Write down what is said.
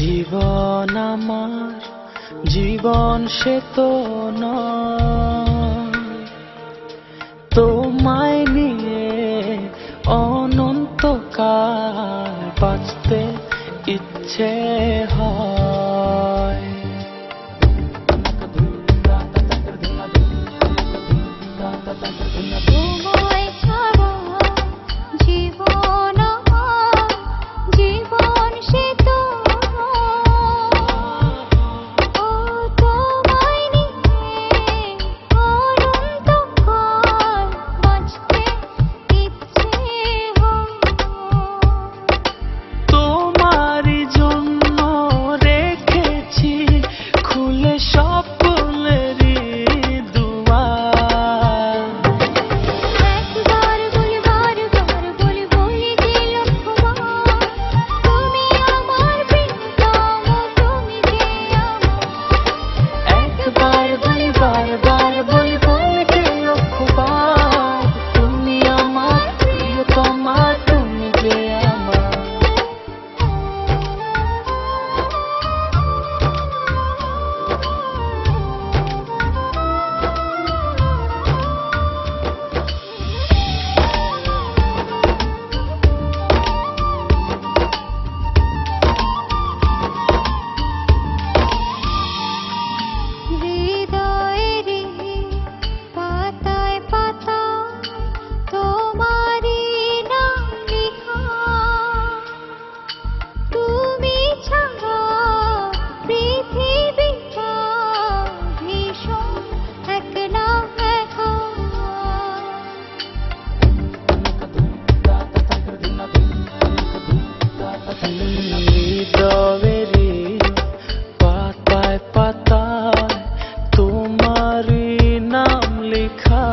জীবন আমার জীবন সে তো নয়, তোমায় নিয়ে অনন্তকাল বাঁচতে ইচ্ছে হয়। তোমায় ছাড়া জীবন আমার জীবন সে তো ও তোমায় নিয়ে অনন্তকাল বাঁচতে ইচ্ছে হয়। তোমারই জন্য রেখেছি খুলে স্বপ্নেরই দুয়ার। একবার বলি বারবার বলি বলি যে লক্ষ্যবার, তুমি আমার প্রিয়তম, তুমি যে আমার। একবার বলি বারবার বলি বলি যে লক্ষ্যবার, তুমি আমার প্রিয়তমা, তুমি যে আমার। হৃদয়েরই পাতায় পাতায় তোমারই নাম লেখা, তুমি ছাড়া পৃথিবীটা ভীষণ একলা একা। হৃদয়েরই পাতায় পাতায় তোমারই নাম লেখা।